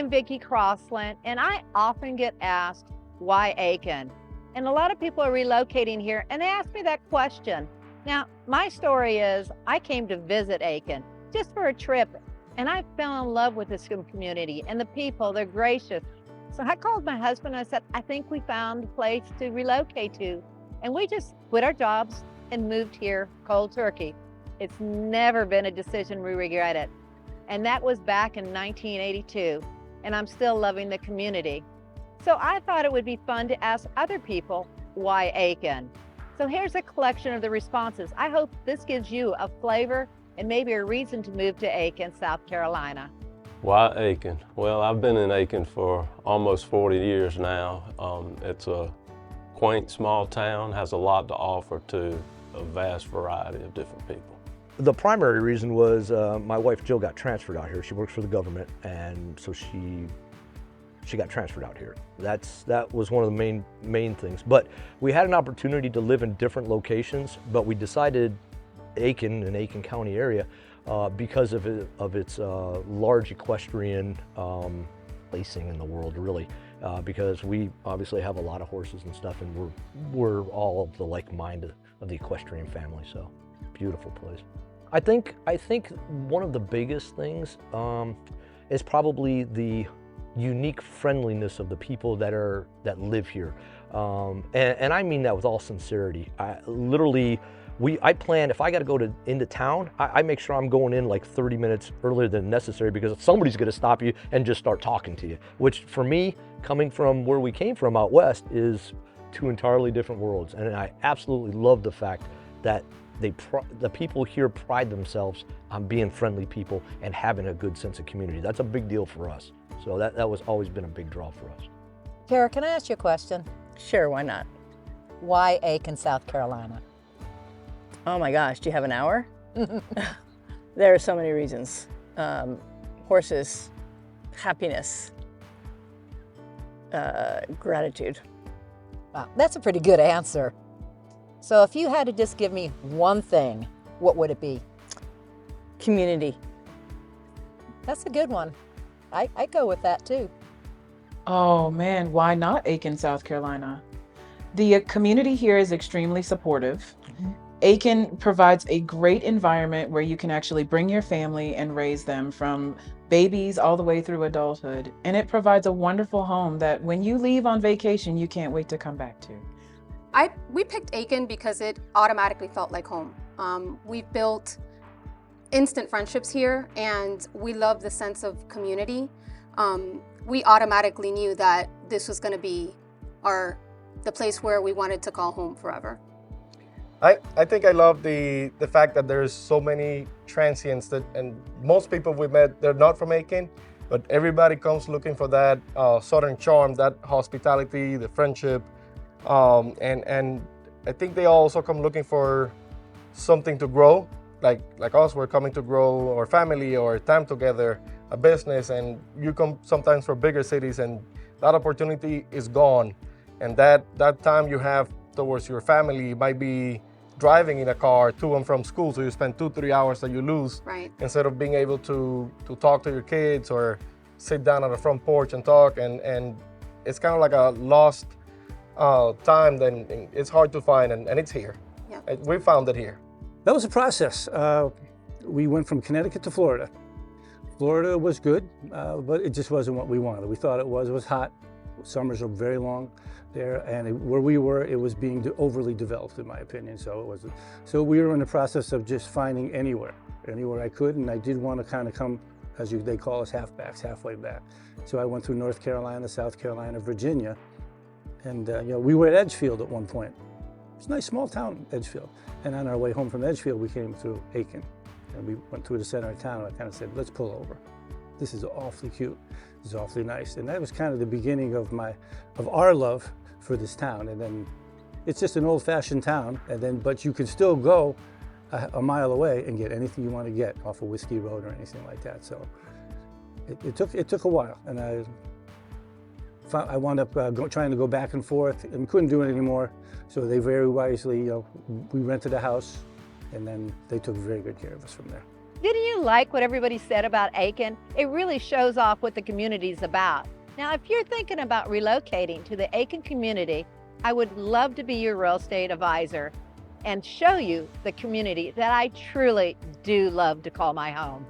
I'm Vikki Crossland, and I often get asked, why Aiken? And a lot of people are relocating here, and they ask me that question. Now, my story is I came to visit Aiken just for a trip, and I fell in love with this community and the people. They're gracious. So I called my husband and I said, I think we found a place to relocate to. And we just quit our jobs and moved here cold turkey. It's never been a decision we regret it. And that was back in 1982. And I'm still loving the community. So I thought it would be fun to ask other people, why Aiken? So here's a collection of the responses. I hope this gives you a flavor and maybe a reason to move to Aiken, South Carolina. Why Aiken? Well, I've been in Aiken for almost 40 years now. It's a quaint small town, has a lot to offer to a vast variety of different people. The primary reason was my wife Jill got transferred out here. She works for the government, and so she got transferred out here. That was one of the main things. But we had an opportunity to live in different locations, but we decided Aiken, an Aiken County area, because of its large equestrian placing in the world, really, because we obviously have a lot of horses and stuff, and we're all of the like mind of the equestrian family. So, beautiful place. I think one of the biggest things is probably the unique friendliness of the people that live here, and I mean that with all sincerity. I plan, if I got to go into town, I make sure I'm going in like 30 minutes earlier than necessary, because somebody's going to stop you and just start talking to you, which for me, coming from where we came from out west, is two entirely different worlds. And I absolutely love the fact that the people here pride themselves on being friendly people and having a good sense of community. That's a big deal for us. So that was always been a big draw for us. Kara, can I ask you a question? Sure, why not? Why Aiken, South Carolina? Oh my gosh, do you have an hour? There are so many reasons. Horses, happiness, gratitude. Wow, that's a pretty good answer. So if you had to just give me one thing, what would it be? Community. That's a good one. I go with that too. Oh man, why not Aiken, South Carolina? The community here is extremely supportive. Aiken provides a great environment where you can actually bring your family and raise them from babies all the way through adulthood. And it provides a wonderful home that when you leave on vacation, you can't wait to come back to. We picked Aiken because it automatically felt like home. We've built instant friendships here, and we love the sense of community. We automatically knew that this was going to be the place where we wanted to call home forever. I think I love the fact that there's so many transients and most people we met, they're not from Aiken, but everybody comes looking for that southern charm, that hospitality, the friendship, and I think they also come looking for something to grow. Like us, we're coming to grow our family or time together, a business, and you come sometimes from bigger cities and that opportunity is gone. And that time you have towards your family might be driving in a car to and from school, so you spend 2-3 hours that you lose, right, instead of being able to talk to your kids or sit down on the front porch and talk, and it's kind of like a lost time. Then it's hard to find, and it's here. Yeah. We found it here. That was a process. We went from Connecticut to Florida. Florida was good, but it just wasn't what we wanted. We thought it was hot. Summers are very long there, and where we were, it was being overly developed, in my opinion. So it wasn't. So we were in the process of just finding anywhere I could, and I did want to kind of come, they call us halfbacks, halfway back. So I went through North Carolina, South Carolina, Virginia, and we were at Edgefield at one point. It's a nice small town, Edgefield. And on our way home from Edgefield, we came through Aiken, and we went through the center of town. And I kind of said, let's pull over. This is awfully cute. This is awfully nice. And that was kind of the beginning of our love for this town. And then it's just an old-fashioned town, but you can still go a mile away and get anything you want to get off of Whiskey Road or anything like that. So it took a while, and I wound up trying to go back and forth and couldn't do it anymore. So they very wisely, we rented a house, and then they took very good care of us from there. Didn't you like what everybody said about Aiken? It really shows off what the community's about. Now, if you're thinking about relocating to the Aiken community, I would love to be your real estate advisor and show you the community that I truly do love to call my home.